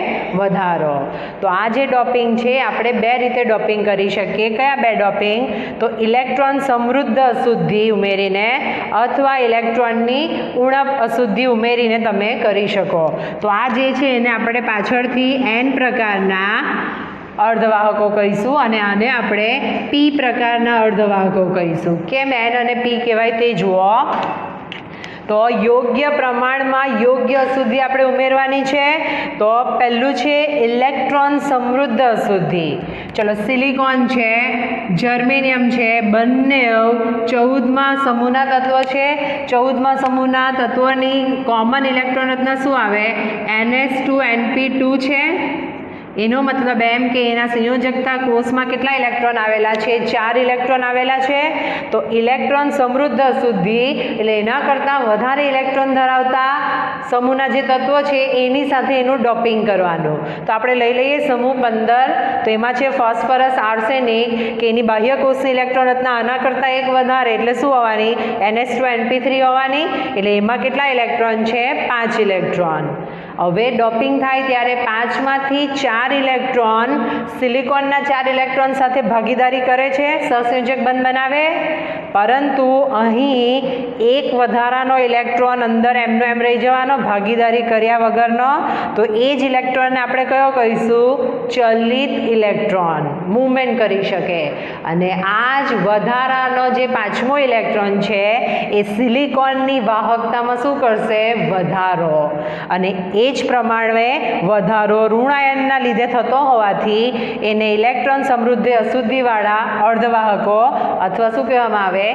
વધારો. તો આ જે ડોપિંગ છે આપણે બે રીતે ડોપિંગ કરી શકીએ. કયા બે ડોપિંગ? તો ઇલેક્ટ્રોન સમૃદ્ધ અશુદ્ધિ ઉમેરીને અથવા ઇલેક્ટ્રોનની ઉણપ અશુદ્ધિ ઉમેરીને તમે કરી શકો. તો આ જે છે એને આપણે પાછળથી N પ્રકારના અર્ધવાહકો કહીશું, અને આને આપણે P પ્રકારના અર્ધવાહકો કહીશું. કેમ N અને P કહેવાય તે જુઓ. તો યોગ્ય પ્રમાણમાં યોગ્ય અશુદ્ધિ આપણે ઉમેરવાની છે. તો પહેલું છે ઇલેક્ટ્રોન સમૃદ્ધ અશુદ્ધિ. ચલો, સિલિકોન છે, જર્મેનિયમ છે, બંને 14મા સમૂહના તત્વો છે. 14મા સમૂહના તત્વોની કોમન ઇલેક્ટ્રોન રચના શું આવે? NH2NP2 છે. એનો મતલબ એમ કે એના સંયોજકતા કોષમાં કેટલા ઇલેક્ટ્રોન આવેલા છે? 4 ઇલેક્ટ્રોન આવેલા છે. તો ઇલેક્ટ્રોન સમૃદ્ધ અશુદ્ધિ એટલે એના કરતાં વધારે ઇલેક્ટ્રોન ધરાવતા સમૂહના જે તત્વો છે એની સાથે એનું ડોપિંગ કરવાનું. તો આપણે લઈ લઈએ સમૂહ 15. તો એમાં છે ફોસ્ફરસ, આર્સેનિક, કે એની બાહ્ય કોષની ઇલેક્ટ્રોન રચના આના કરતાં એક વધારે, એટલે શું હોવાની? NH2NP3 હોવાની. એટલે એમાં કેટલા ઇલેક્ટ્રોન છે? 5 ઇલેક્ટ્રોન. હવે ડોપિંગ થાય ત્યારે 5માંથી 4 ઇલેક્ટ્રોન સિલિકોનના 4 ઇલેક્ટ્રોન સાથે ભાગીદારી કરે છે, સહસંયોજક બંધ બનાવે, પરંતુ અહીં એક વધારાનો ઇલેક્ટ્રોન અંદર એમનો એમ રહી જવાનો, ભાગીદારી કર્યા વગરનો. તો એ જ ઇલેક્ટ્રોનને આપણે કયો કહીશું? ચલિત ઇલેક્ટ્રોન, મૂવમેન્ટ કરી શકે. અને આ જ વધારાનો જે 5મો ઇલેક્ટ્રોન છે એ સિલિકોનની વાહકતામાં શું કરશે? વધારો. અને એ જ પ્રમાણે વધારો ઋણાયનના લીધે થતો હોવાથી એને ઇલેક્ટ્રોન સમૃદ્ધ અશુદ્ધિવાળા અર્ધવાહકો અથવા શું કહેવામાં આવે?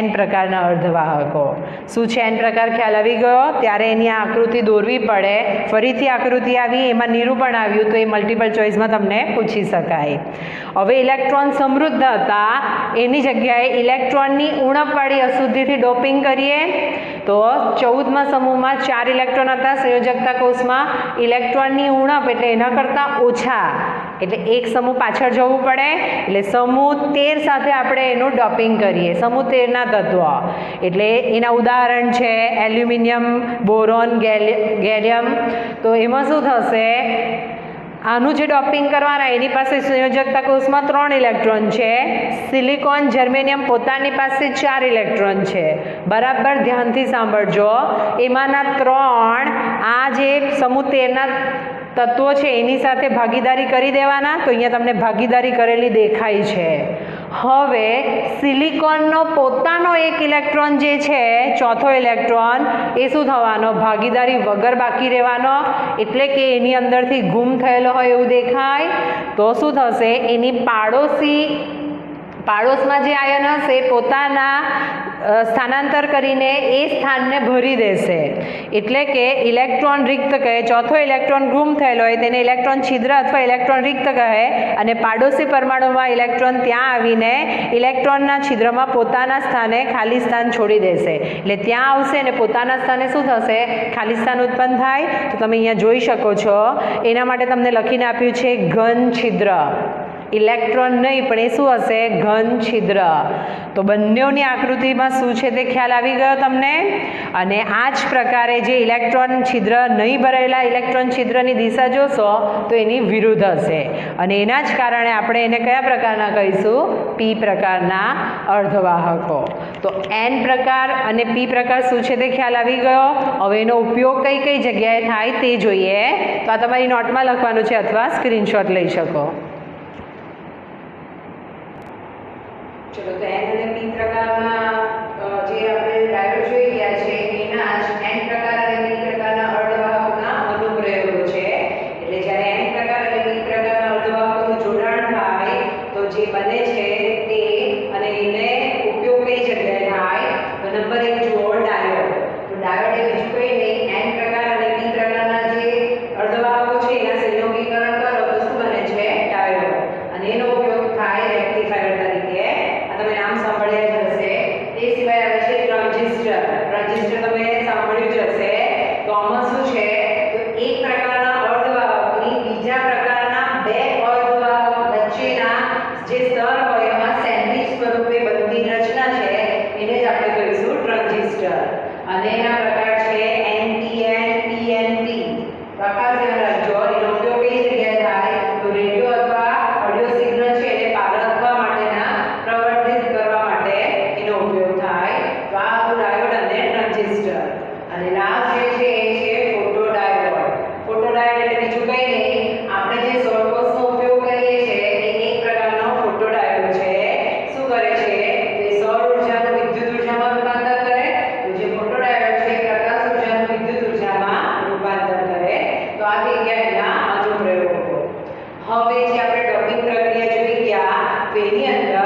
N પ્રકારના અર્ધવાહકો. શું છે N પ્રકાર? ખ્યાલ આવી ગયો? ત્યારે એની આ આકૃતિ દોરવી પડે. ફરીથી આકૃતિ આવી, એમાં નિરૂપણ આવ્યું, તો એ મલ્ટિપલ ચોઇસમાં તમને પૂછી શકાય. હવે ઇલેક્ટ્રોન સમૃદ્ધ હતા એની જગ્યાએ ઇલેક્ટ્રોનની ઉણપવાળી અશુદ્ધિથી ડોપિંગ કરીએ તો 14મા સમૂહમાં 4 ઇલેક્ટ્રોન હતા સંયોજકતા કોષમાં. ઇલેક્ટ્રોનની ઉણપ એટલે એના કરતાં ઓછા, એટલે એક સમૂહ પાછળ જવું પડે. એટલે સમૂહ 13 સાથે આપણે એનું ડોપિંગ કરીએ. સમૂહ 13ના તત્વો એટલે એના ઉદાહરણ છે એલ્યુમિનિયમ, બોરોન, ગેલિયમ. તો એમાં શું થશે, આનું જે ડોપિંગ કરવાના એની પાસે સંયોજકતા કોષમાં 3 ઇલેક્ટ્રોન છે. સિલિકોન, જર્મેનિયમ પોતાની પાસે 4 ઇલેક્ટ્રોન છે. બરાબર ધ્યાનથી સાંભળજો. એમાંના 3 આ જે સમૂહ 13ના તત્વો છે એની સાથે ભાગીદારી કરી દેવાના. તો અહીંયા તમને ભાગીદારી કરેલી દેખાય છે. હવે સિલિકોનનો પોતાનો એક ઇલેક્ટ્રોન જે છે, ચોથો ઇલેક્ટ્રોન, એ શું થવાનો, ભાગીદારી વગર બાકી રહેવાનો. એટલે કે એની અંદરથી ગુમ થયેલો હોય એવું દેખાય. તો શું થશે, એની પાડોશમાં જે આયન હશે પોતાના સ્થાનાંતર કરીને એ સ્થાનને ભરી દેશે. એટલે કે ઇલેક્ટ્રોન રિક્ત કહે. ચોથો ઇલેક્ટ્રોન ગુમ થયેલો હોય તેને ઇલેક્ટ્રોન છિદ્ર અથવા ઇલેક્ટ્રોન રિક્ત કહે. અને પાડોશી પરમાણુમાં ઇલેક્ટ્રોન ત્યાં આવીને ઇલેક્ટ્રોનના છિદ્રમાં પોતાના સ્થાને ખાલી સ્થાન છોડી દેશે. એટલે ત્યાં આવશે અને પોતાના સ્થાને શું થશે, ખાલી સ્થાન ઉત્પન્ન થાય. તો તમે અહીંયા જોઈ શકો છો. એના માટે તમને લખીને આપ્યું છે ઘન છિદ્ર. ઇલેક્ટ્રોન નહીં પણ એ શું હશે, ઘન છિદ્ર. તો બંનેની આકૃતિમાં શું છે તે ખ્યાલ આવી ગયો તમને. અને આ જ પ્રકારે જે ઇલેક્ટ્રોન છિદ્ર નહીં ભરેલા ઇલેક્ટ્રોન છિદ્રની દિશા જોશો તો એની વિરુદ્ધ હશે. અને એના જ કારણે આપણે એને કયા પ્રકારના કહીશું, પી પ્રકારના અર્ધવાહકો. તો એન પ્રકાર અને પી પ્રકાર શું છે તે ખ્યાલ આવી ગયો. હવે એનો ઉપયોગ કઈ કઈ જગ્યાએ થાય તે જોઈએ. તો આ તમારી નોટમાં લખવાનું છે અથવા સ્ક્રીનશોટ લઈ શકો. ચલો, તો એન અને પી પ્રકારના જે આપણે ડાયોડ જોઈ ગયા છે એના જ એન પ્રકાર અને પી પ્રકારના અર્ધવાહકોના અનુપ્રયોગો છે. એટલે જ્યારે એન પ્રકાર અને પી પ્રકારના અર્ધવાહકોનું જોડાણ થાય તો જે બને છે તે, અને એને ઉપયોગ કઈ જગ્યાએ થાય, તો નંબર 1 જુઓ, ડાયોડ. તો ડાયોડ એ બીજું કંઈ નહીં, એન પ્રકાર અને પી પ્રકારના જે અર્ધવાહકો છે એના સંયોગીકરણ કરો તો શું બને છે, ડાયોડ. અને એનો ઉપયોગ થાય રેક્ટિફાયર તરીકે. તમે નામ સાંભળ્યા જ હશે. તે સિવાય આવે છે ટ્રાન્ઝિસ્ટર. ટ્રાન્ઝિસ્ટર તમે સાંભળ્યું જ હશે. તો આમાં શું છે, તો એક પ્રકારના અર્ધવાહકની બીજા પ્રકારના બે અર્ધવાહક વચ્ચેના જે સ્તર હોય એમાં સેન્ડવિચ સ્વરૂપે બનતી રચના છે એને જ આપણે કહીશું ટ્રાન્ઝિસ્ટર. અને એના પ્રકાર છે એનપીએન, પીએનપી. ખાસ ધ્યાન રાખજો. એનો ઉપયોગ કઈ જગ્યાએ થાય, તો રેડિયો અથવા ઓડિયો સિગ્નલ છે એને પારખવા માટેના પ્રવર્ધિત કરવા માટે એનો ઉપયોગ થાય. તો આ હતું ડાયોડ અને ટ્રાન્ઝિસ્ટર. અને લાસ્ટ જે છે એ છે ફોટોડાયોડ. ફોટોડાયોડ એટલે બીજું કંઈ નહીં, આપણે જે સૌરકોષનો ઉપયોગ કરીએ છીએ એ એક પ્રકારનો ફોટોડાયોડ છે. શું કરે છે, તે સૌર ઉર્જાનું વિદ્યુત ઉર્જામાં રૂપાંતર કરે. તો જે ફોટોડાયોડ છે પ્રકાશ ઉર્જાનું વિદ્યુત ઉર્જામાં રૂપાંતર કરે. તો આ થઈ ગયા એના અનુપ્રયોગો. હવે જે આપણે ડોપિંગ પ્રક્રિયા જોઈ ગયા તો એની અંદર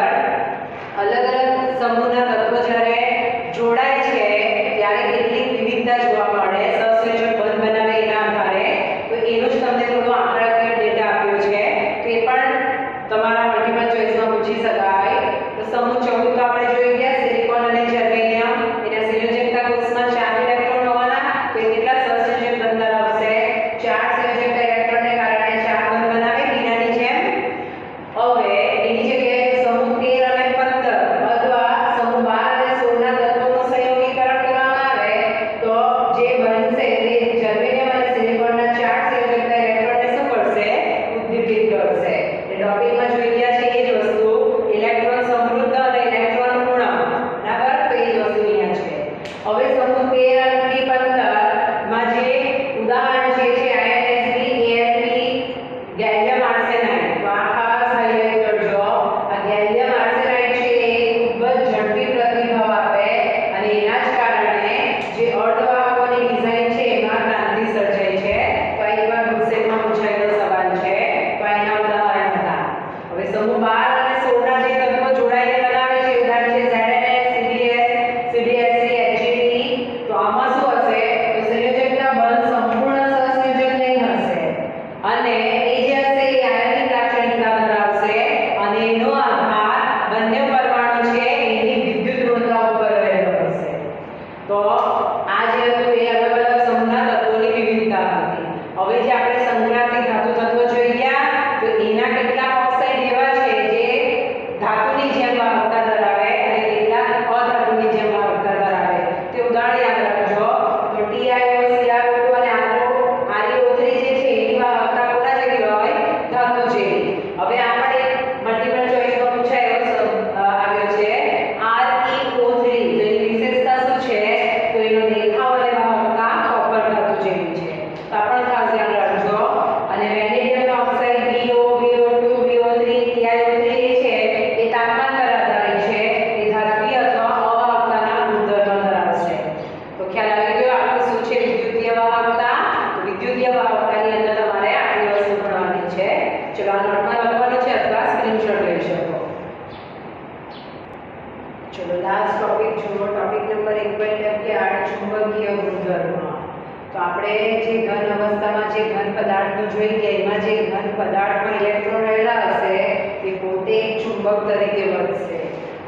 અલગ અલગ સમૂહના તત્વો જ્યારે જોડાય છે ત્યારે કેટલીક વિવિધતા જોવા મળે. સહસંયોજક બંધ બનાવે એના આધારે. તો એનું જ તમને થોડો આંકડાકીય ડેટા આપ્યો છે. તો એ પણ તમારા મલ્ટીપલ ચોઇસમાં પૂછી શકાય. તો સમૂહ 14 તો આપણે જોઈ ગયા, સિલિકોન અને જર્મેનિયમ. એના સંયોજકતા કોષમાં 4 ઇલેક્ટ્રોન હોવાના. તો એ કેટલા સહસંયોજક બંધ ધરાવશે, 4 સંયોજક ઇલેક્ટ્રોનને કારણે 4 બંધ બનાવે બીનાની જેમ. હવે એની જગ્યાએ સમૂહ 13 અને 15 અથવા સમૂહ 12 અને 16 ના તત્વોનું સંયોગીકરણ કરવામાં આવે તો જે બનશે તે જર્મેનિયમ અને સિલિકોનના 4 સંયોજકતા ઇલેક્ટ્રોનને શું કરશે, ઉદ્દીપિત કરશે. એટલે ટોપિકમાં જોઈ ગયા છે એ જ વસ્તુ, ઇલેક્ટ્રોન સમૃદ્ધ અને ઇલેક્ટ્રોન પૂર્ણ. બરાબર, તો એ જ વસ્તુ અહીંયા છે. હવે સમૂહ 13 અને 15 માં જે ઉદાહરણ છે આયએનએસપી, એએલપી, ગેલિયમ આર્સેનાઇડ. તો આ ખાસ હાઇલાઇટ કરજો. આ ગેલિયમ આર્સેનાઇડ છે એ ખૂબ જ ઝડપી પ્રતિભાવ આપે અને એના જ કારણે જે અર્ધવાહકોની ડિઝાઇન છે એમાં ક્રાંતિ સર્જાઈ છે. તો આ એકવાર ગ્રુસેટમાં પૂછાયેલો સવાલ છે. તો આ એના ઉદાહરણ હતા. હવે સમૂહ 12 અને 16 ના જે તત્વો જોડાઈને બનાવે છે ઉદાહરણ છે ZNS, CDS, CDSC, HGD. તો આમાં શું હશે, તો સંયોજકતા બંધ સંપૂર્ણ સહસંયોજક નહીં હશે. અને એ જે હશે એ આયનિક લાક્ષણિકતા ધરાવશે અને એનો આધાર બંને પરમાણુ છે એની વિદ્યુત ઋણતા ઉપર રહેલો હશે. તો ચલો લાસ્ટ ટોપિક જુઓ. ટોપિક નંબર 1.11 ચુંબકીય ગુણધર્મ. તો આપણે જે ઘન અવસ્થામાં જે ઘન પદાર્થનું જોઈ ગયા એમાં જે ઘન પદાર્થમાં ઇલેક્ટ્રોન રહેલા હશે તે પોતે એક ચુંબક તરીકે વર્તશે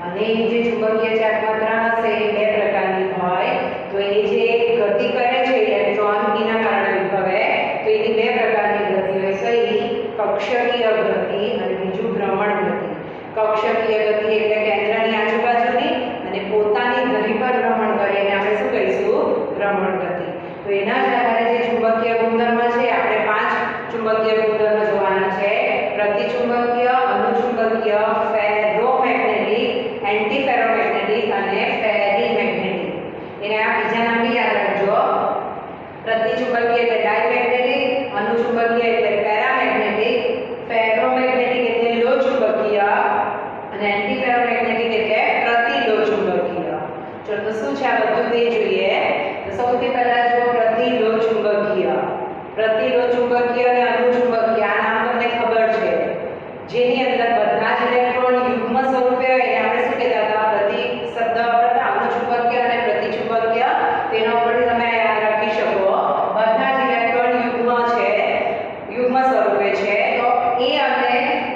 અને જે ચુંબકીય ચાર્જ માત્રા હશે એ બે પ્રકારની હોય. તો એ જે ગતિ કરે છે ઇલેક્ટ્રોન એના કારણે ઉદ્ભવે તો એની બે પ્રકારની ગતિ હોય. કઈ? કક્ષકીય ગતિ અને બીજું ભ્રમણ ગતિ. કક્ષકીય ગતિ એટલે કેન્દ્રની આજુબાજુની અને પોતાની ધરી પર ભ્રમણ કરે એને આપણે શું કહીશું? ભ્રમણ ગતિ. તો એના જ આધારે જે ચુંબકીય ગુણધર્મ છે આપણે 5 ચુંબકીય ગુણધર્મ જોવાના છે. પ્રતિચુંબકીય, અનુચુંબકીય, ફેરોમેગ્નેટિક, એન્ટીફેરોમેગ્નેટિક અને ફેરીમેગ્નેટિક. એના બીજા નામ બી યાદ રાખજો. પ્રતિચુંબકીય એટલે ડાયમેગ્નેટિક, અનુચુંબકીય એટલે પેરામેગ્નેટિક, ફેરોમેગ્નેટિક એટલે લો ચુંબકીય અને એન્ટીફેરોમેગ્નેટિક એટલે પ્રતિલો ચુંબકીય. ચલો તો શું છે આ બધું તે જોઈએ. તો સૌથી પહેલા જો પ્રતિલો ચુંબકીય. પ્રતિલો ચુંબકીય અને અનુચુંબકીય આ નામ તમને ખબર છે. જેની અંદર બધા જ ઇલેક્ટ્રોન યુગ્મ સ્વરૂપે હોય એને આપણે શું કહેતા હતા? પ્રતિ શબ્દ વાપરતા. અનુચુંબકીય અને પ્રતિચુંબકીય તેના ઉપરથી તમે યાદ રાખી શકો. બધા જ ઇલેક્ટ્રોન યુગ્મ છે, યુગ્મ સ્વરૂપે છે. તો એ અને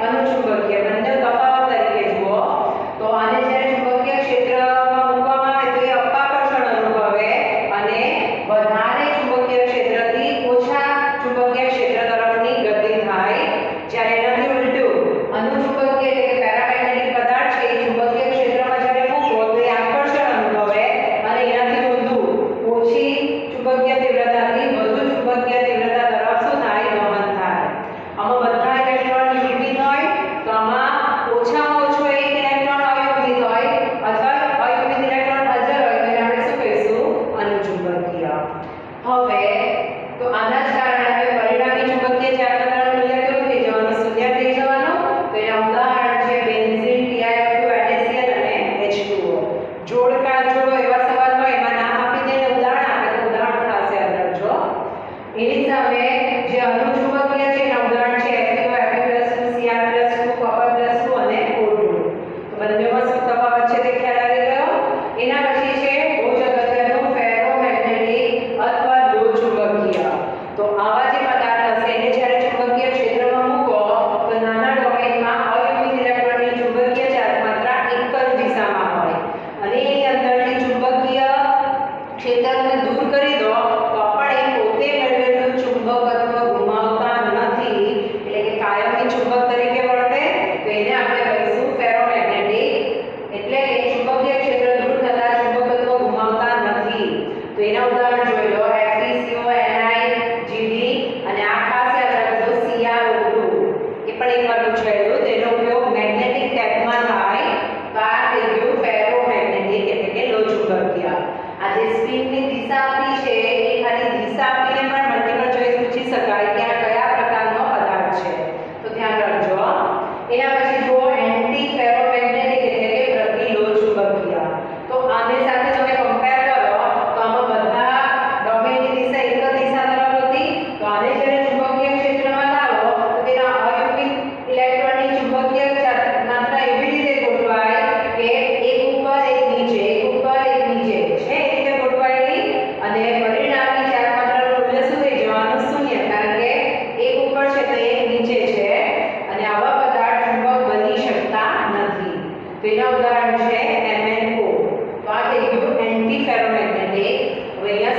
અનુચુંબકીય બંને તફાવત તરીકે જુઓ. તો આને જ્યારે ચુંબકીય ક્ષેત્રમાં મૂકવામાં આવે તો એ અપાકર્ષણ અનુભવે અને વધારે ચુંબકીય ક્ષેત્રથી ઓછા ચુંબકીય ક્ષેત્ર તરફની ગતિ થાય. જ્યારે એનાથી ઉલટું અનુચુંબકીય એટલે કે પેરામેગ્નેટિક પદાર્થ છે એ ચુંબકીય ક્ષેત્રમાં જ્યારે મૂકો તો એ આકર્ષણ અનુભવે અને એનાથી ઊંધું ઓછી ચુંબકીય તીવ્રતાથી વધુ ચુંબકીય તીવ્રતા તરફ શું થાય? વહન થાય. આમાં બધા ઇલેક્ટ્રોન યુગ્મિત હોય તો આમાં ઓછામાં ઓછો એક ઇલેક્ટ્રોન અયુગ્મિત હોય અથવા અયુગ્મિત ઇલેક્ટ્રોન હાજર હોય તો એને આપણે શું કહીશું? અનુચુંબકીય. હવે તો આના જ કારણે હવે પરિણામી ચુંબકીય ચાર્જ માત્રાનું મૂલ્ય કેવું થઈ જવાનું? શૂન્ય થઈ જવાનું. તો એના ઉદાહરણ છે બેન્ઝીન, TiO2, NaCl અને H2O. જોડકા જોડો એવા સવાલ હોય એમાં નામ આપી દઈને ઉદાહરણ આપે તો ઉદાહરણ ખાસ યાદ રાખજો. એની સામે જે અનુચુંબકીય છે એના ઉદાહરણ છે FeO, Fe+2, Cr+2, Copper+2 અને O2. તો બંનેમાં શું તફાવત છે તે ખ્યાલ આવી ગયો. એના પછી છે બહુ જ અગત્યનું ફેરોમેગ્નેટિક અથવા લો ચુંબકીય. તો આવા જે પદાર્થ હશે એને જ્યારે ચુંબકીય ક્ષેત્રમાં મૂકો તો નાના ડોમેઇનમાં અયુગ્મિત ઇલેક્ટ્રોનની ચુંબકીય ચાર્જ માત્રા એક જ દિશામાં હોય અને એની અંદરથી ચુંબકીય ક્ષેત્રને દૂર કરી દો તો પણ એ પોતે મેળવેલું ચુંબકત્વ ગુમાવતા નથી. એટલે કે કાયમી ચુંબક તરીકે વર્તે. તો એને આપણે કહીશું ફેરોમેગ્નેટિક. એટલે કે ચુંબકીય ક્ષેત્ર દૂર થતા ચુંબકત્વ ગુમાવતા નથી. તો એના ઉદાહરણ જોઈ લો FeCO, Ni, Gd અને આ ખાસ યાદ રાખજો CrO2. એ પણ એકવાર પૂછાયેલું. તેનો ઉપયોગ મેગ્નેટિક ટેપમાં થાય. તો આ થઈ ગયું ફેરોમેગ્નેટિક એટલે કે લો ચુંબકીય. આ જે સ્પિનની દિશા આપી છે એ ખાલી દિશા આપીને પણ મલ્ટીપલ ચોઇસ પૂછી શકાય કે આ કયા પ્રકારનો પદાર્થ છે. તો ધ્યાન રાખજો. એના પછી જો એન્ટીફેરોમેગ્નેટિક એટલે કે પ્રતિલો ચુંબકીય. તો આની સાથે તમે કમ્પેર કરો તો આમાં બધા ડોમેઇનની દિશા એક જ દિશા તરફ હતી. તો આને જ્યારે ચુંબકીય ક્ષેત્રમાં લાવો તો તેના અયુગ્મિત ઇલેક્ટ્રોનની ચુંબકીય ચાર્જ માત્રા એવી રીતે ગોઠવાય કે એક ઉપર એક નીચે, એક ઉપર એક નીચે છે એ રીતે ગોઠવાયેલી અને પરિણામી ચાર્જ માત્રાનું મૂલ્ય શું થઈ જવાનું? શૂન્ય. કારણ કે એક ઉપર છે તો એક નીચે છે અને આવા પદાર્થ ચુંબક બની શકતા નથી. તો એના ઉદાહરણ છે MnO. તો આ થઈ ગયું એન્ટીફેરોમેગ્નેટિક. હવે અહીંયા